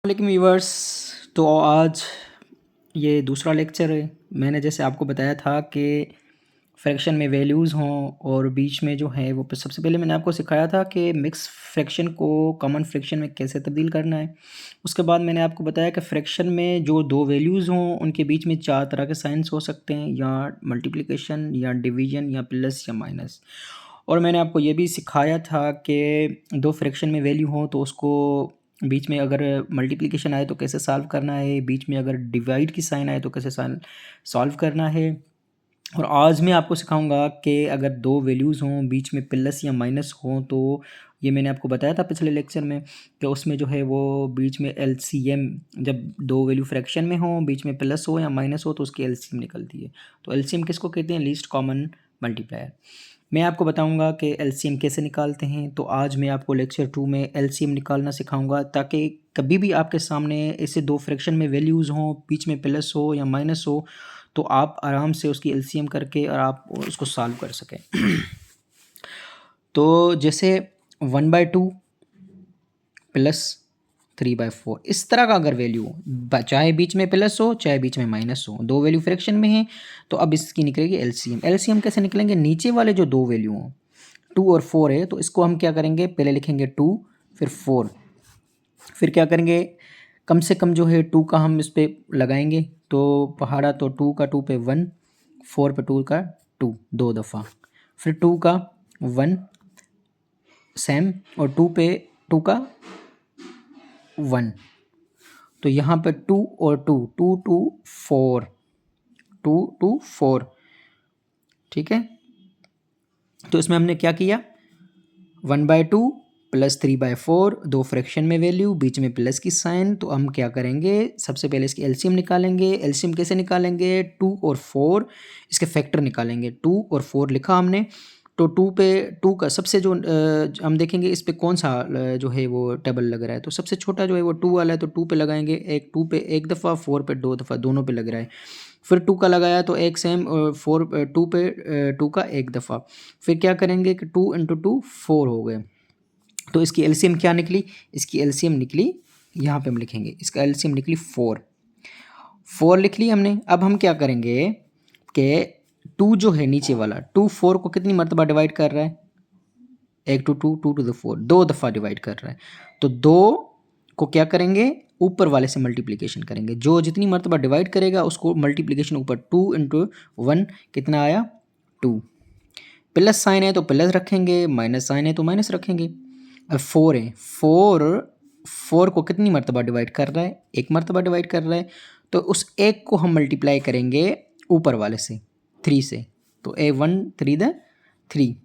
वालेकुम व्यूवर्स। तो आज ये दूसरा लेक्चर है। मैंने जैसे आपको बताया था कि फ्रैक्शन में वैल्यूज़ हों और बीच में जो है वो सबसे पहले मैंने आपको सिखाया था कि मिक्स फ्रैक्शन को कॉमन फ्रैक्शन में कैसे तब्दील करना है। उसके बाद मैंने आपको बताया कि फ्रैक्शन में जो दो वैल्यूज़ हों उनके बीच में चार तरह के साइंस हो सकते हैं, या मल्टीप्लिकेशन या डिवीजन या प्लस या माइनस। और मैंने आपको ये भी सिखाया था कि दो फ्रैक्शन में वैल्यू हो तो उसको बीच में अगर मल्टीप्लिकेशन आए तो कैसे सॉल्व करना है, बीच में अगर डिवाइड की साइन आए तो कैसे सॉल्व करना है। और आज मैं आपको सिखाऊंगा कि अगर दो वैल्यूज़ हों बीच में प्लस या माइनस हो तो ये मैंने आपको बताया था पिछले लेक्चर में कि उसमें जो है वो बीच में एलसीएम, जब दो वैल्यू फ्रैक्शन में हो बीच में प्लस हो या माइनस हो तो उसकी एलसीएम निकलती है। तो एलसीएम किसको कहते हैं? Least common multiplier. मैं आपको बताऊंगा कि एलसीएम कैसे निकालते हैं। तो आज मैं आपको लेक्चर 2 में एलसीएम निकालना सिखाऊंगा ताकि कभी भी आपके सामने ऐसे दो फ्रैक्शन में वैल्यूज़ हों, बीच में प्लस हो या माइनस हो, तो आप आराम से उसकी एलसीएम करके और आप उसको सॉल्व कर सकें। तो जैसे 1/2 प्लस 3/4 इस तरह का अगर वैल्यू हो, चाहे बीच में प्लस हो चाहे बीच में माइनस हो, दो वैल्यू फ्रैक्शन में हैं, तो अब इसकी निकलेगी एलसीएम। एलसीएम कैसे निकलेंगे? नीचे वाले जो दो वैल्यू हों 2 और 4 है तो इसको हम क्या करेंगे, पहले लिखेंगे 2 फिर 4, फिर क्या करेंगे कम से कम जो है 2 का हम इस पर लगाएंगे तो पहाड़ा, तो 2 का 2 पे 1, 4 पे 2 का 2 दो दफ़ा, फिर 2 का 1 सेम और 2 पे 2 का 1, तो यहाँ पे 2 और 2 2 2 4 2 2 4, ठीक है। तो इसमें हमने क्या किया, 1/2 प्लस 3/4, दो फ्रैक्शन में वैल्यू बीच में प्लस की साइन। तो हम क्या करेंगे, सबसे पहले इसकी एलसीएम निकालेंगे। एलसीएम कैसे निकालेंगे? 2 और 4 इसके फैक्टर निकालेंगे। 2 और 4 लिखा हमने, तो 2 पे 2 का सबसे जो हम देखेंगे इस पे कौन सा जो है वो टेबल लग रहा है, तो सबसे छोटा जो है वो 2 वाला है तो 2 पे लगाएंगे, एक 2 पे एक दफ़ा, 4 पे दो दफ़ा, दोनों पे लग रहा है। फिर 2 का लगाया तो एक सेम, 4 2 पे 2 का एक दफ़ा, फिर क्या करेंगे कि 2 इंटू 2 4 हो गए। तो इसकी एलसीएम क्या निकली? इसकी एलसीएम निकली, यहाँ पे हम लिखेंगे इसका एलसीएम निकली 4। 4 लिख ली हमने। अब हम क्या करेंगे कि 2 जो है नीचे वाला, 2 4 को कितनी मरतबा डिवाइड कर रहा है? एक टू 2 2 टू द 4, दो दफ़ा डिवाइड कर रहा है। तो दो को क्या करेंगे, ऊपर वाले से मल्टीप्लिकेशन करेंगे। जो जितनी मरतबा डिवाइड करेगा उसको मल्टीप्लिकेशन ऊपर, 2 इंटू 1 कितना आया? 2। प्लस साइन है तो प्लस रखेंगे, माइनस साइन है तो माइनस रखेंगे। अब 4 है, 4 को कितनी मरतबा डिवाइड कर रहा है? एक मरतबा डिवाइड कर रहा है, तो उस एक को हम मल्टीप्लाई करेंगे ऊपर वाले से 3 से। तो ए 1 3 द 3,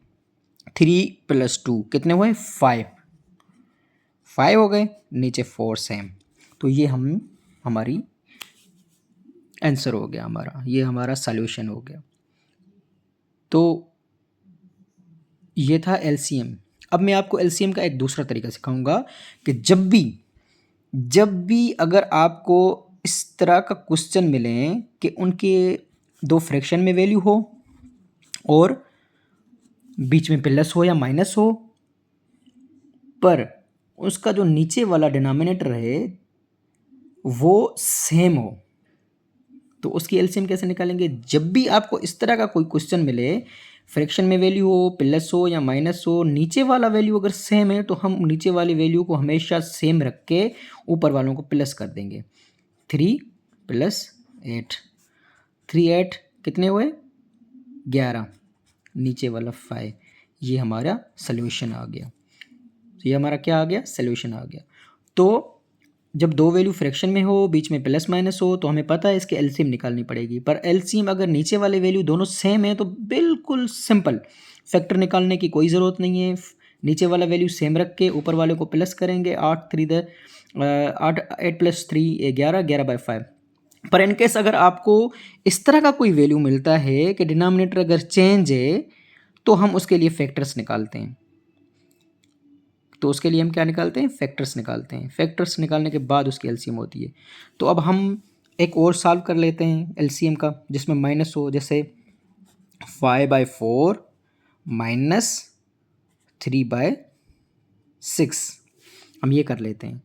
3 प्लस 2 कितने हुए? 5, 5 हो गए, नीचे 4 सेम। तो ये हमारी आंसर हो गया, हमारा ये हमारा सॉल्यूशन हो गया। तो ये था एलसीएम। अब मैं आपको एलसीएम का एक दूसरा तरीका सिखाऊंगा कि जब भी अगर आपको इस तरह का क्वेश्चन मिले कि उनके दो फ्रैक्शन में वैल्यू हो और बीच में प्लस हो या माइनस हो, पर उसका जो नीचे वाला डिनोमिनेटर है वो सेम हो, तो उसकी एलसीएम कैसे निकालेंगे? जब भी आपको इस तरह का कोई क्वेश्चन मिले, फ्रैक्शन में वैल्यू हो, प्लस हो या माइनस हो, नीचे वाला वैल्यू अगर सेम है तो हम नीचे वाली वैल्यू को हमेशा सेम रख के ऊपर वालों को प्लस कर देंगे। 3 प्लस 8, 3 8 कितने हुए? 11, नीचे वाला 5। ये हमारा सल्यूशन आ गया। तो ये हमारा क्या आ गया? सल्यूशन आ गया। तो जब दो वैल्यू फ्रैक्शन में हो, बीच में प्लस माइनस हो, तो हमें पता है इसकी एलसीएम निकालनी पड़ेगी। पर एलसीएम अगर नीचे वाले वैल्यू दोनों सेम है तो बिल्कुल सिंपल, फैक्टर निकालने की कोई ज़रूरत नहीं है। नीचे वाला वैल्यू सेम रख के ऊपर वाले को प्लस करेंगे। 8 8 प्लस 3 11, 11/5। पर इनकेस अगर आपको इस तरह का कोई वैल्यू मिलता है कि डिनोमिनेटर अगर चेंज है तो हम उसके लिए फैक्टर्स निकालते हैं। तो उसके लिए हम क्या निकालते हैं? फैक्टर्स निकालते हैं। फैक्टर्स निकालने के बाद उसकी एलसीएम होती है। तो अब हम एक और सॉल्व कर लेते हैं एलसीएम का, जिसमें माइनस हो। जैसे 5/4 -3/6, हम ये कर लेते हैं।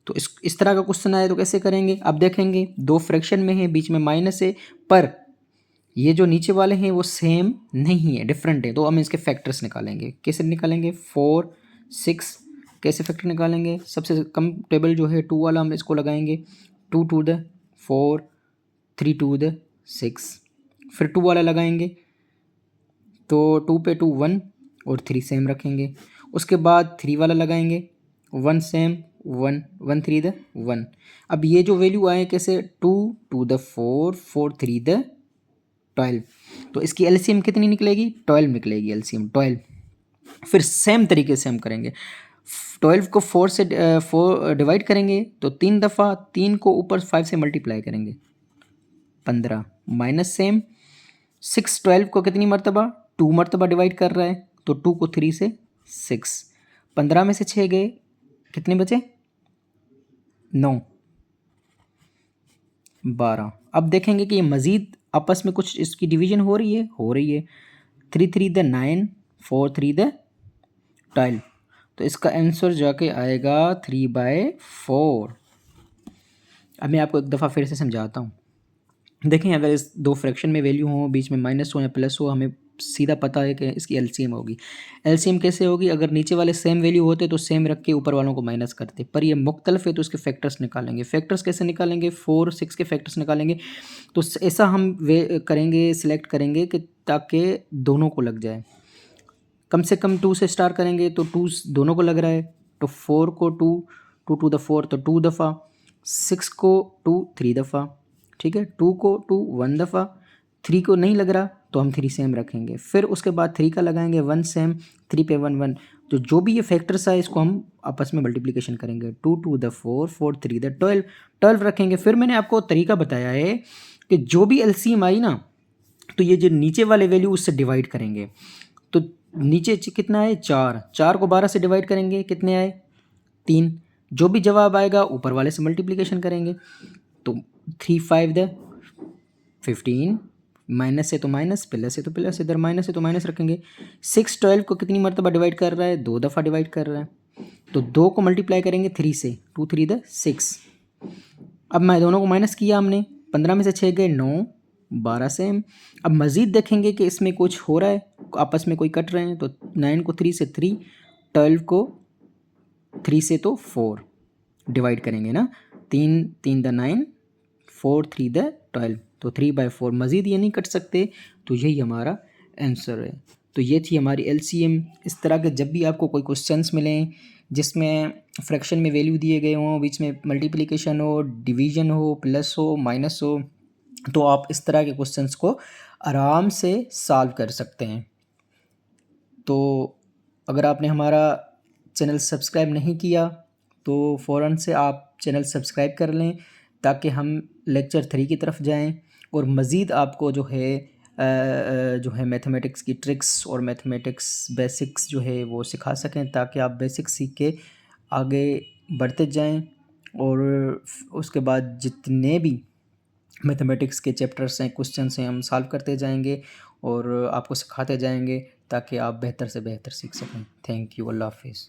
तो इस तरह का क्वेश्चन आए तो कैसे करेंगे? अब देखेंगे दो फ्रैक्शन में है, बीच में माइनस है, पर ये जो नीचे वाले हैं वो सेम नहीं है, डिफरेंट है। तो हम इसके फैक्टर्स निकालेंगे। कैसे निकालेंगे? 4 6 कैसे फैक्टर निकालेंगे? सबसे कम टेबल जो है 2 वाला हम इसको लगाएंगे। 2 टू द 4, 3 टू द 6, फिर 2 वाला लगाएंगे तो 2 पे 2 1 और 3 सेम रखेंगे। उसके बाद 3 वाला लगाएंगे, 1 सेम, 1 1 3 द 1। अब ये जो वैल्यू आए कैसे? 2 टू द 4, 4 3 द 12। तो इसकी एलसीएम कितनी निकलेगी? 12 निकलेगी एलसीएम 12। फिर सेम तरीके से हम करेंगे। 12 को 4 से 4 डिवाइड करेंगे तो 3 दफ़ा, 3 को ऊपर 5 से मल्टीप्लाई करेंगे, 15 माइनस सेम। 6 12 को कितनी मरतबा? 2 मरतबा डिवाइड कर रहा है तो 2 को 3 से 6, 15 में से 6 गए, कितने बचे? 9 12। अब देखेंगे कि ये मज़ीद आपस में कुछ इसकी डिवीजन हो रही है। 3 3 द 9, 4 3 द 12। तो इसका आंसर जाके आएगा 3/4। अब मैं आपको एक दफ़ा फिर से समझाता हूँ। देखें, अगर इस दो फ्रैक्शन में वैल्यू हो, बीच में माइनस हो या प्लस हो, हमें सीधा पता है कि इसकी एलसीएम होगी। एलसीएम कैसे होगी? अगर नीचे वाले सेम वैल्यू होते तो सेम रख के ऊपर वालों को माइनस करते, पर ये मुख्तलिफ है तो इसके फैक्टर्स निकालेंगे। फैक्टर्स कैसे निकालेंगे? 4 6 के फैक्टर्स निकालेंगे। तो ऐसा हम वे करेंगे, सिलेक्ट करेंगे कि ताकि दोनों को लग जाए। कम से कम 2 से स्टार्ट करेंगे तो 2 दोनों को लग रहा है, तो 4 को 2 2 टू द 4 तो 2 दफ़ा, 6 को 2 3 दफ़ा, ठीक है। 2 को 2 1 दफ़ा, 3 को नहीं लग रहा तो हम 3 सेम रखेंगे। फिर उसके बाद 3 का लगाएंगे, 1 सेम, 3 पे 1 1। तो जो भी ये फैक्टर्स है इसको हम आपस में मल्टीप्लिकेशन करेंगे। 2 टू द 4, 4 3 द 12, 12 रखेंगे। फिर मैंने आपको तरीका बताया है कि जो भी एलसीएम आई ना, तो ये जो नीचे वाले वैल्यू उससे डिवाइड करेंगे। तो नीचे कितना है? 4, 4 को 12 से डिवाइड करेंगे, कितने आए? 3। जो भी जवाब आएगा ऊपर वाले से मल्टीप्लिकेशन करेंगे। तो 3 5 द 15, माइनस है तो माइनस, प्लस है तो प्लस, इधर माइनस है तो माइनस रखेंगे। 6 12 को कितनी मरतबा डिवाइड कर रहा है? 2 दफ़ा डिवाइड कर रहा है। तो 2 को मल्टीप्लाई करेंगे 3 से, 2 3 द 6। अब मैं दोनों को माइनस किया हमने, 15 में से 6 गए, 9 12 सेम। अब मज़ीद देखेंगे कि इसमें कुछ हो रहा है, आपस में कोई कट रहे हैं। तो 9 को 3 से 3, 12 को 3 से तो 4 डिवाइड करेंगे ना, 3 3 द 9, 4 3 द 12, तो 3/4। मज़ीद ये नहीं कट सकते, तो यही हमारा आंसर है। तो ये थी हमारी एलसीएम। इस तरह के जब भी आपको कोई क्वेश्चंस मिलें जिसमें फ्रैक्शन में वैल्यू दिए गए हों, बीच में मल्टीप्लिकेशन हो, डिवीजन हो, प्लस हो, माइनस हो, तो आप इस तरह के क्वेश्चंस को आराम से सॉल्व कर सकते हैं। तो अगर आपने हमारा चैनल सब्सक्राइब नहीं किया तो फ़ौरन से आप चैनल सब्सक्राइब कर लें, ताकि हम लेक्चर 3 की तरफ जाएं और मज़ीद आपको जो है मैथमेटिक्स की ट्रिक्स और मैथमेटिक्स बेसिक्स जो है वो सिखा सकें, ताकि आप बेसिक्स सीख के आगे बढ़ते जाएं। और उसके बाद जितने भी मैथमेटिक्स के चैप्टर्स हैं, क्वेश्चंस हैं, हम सॉल्व करते जाएंगे और आपको सिखाते जाएंगे, ताकि आप बेहतर से बेहतर सीख सकें। Thank you. अल्लाह हाफिज़।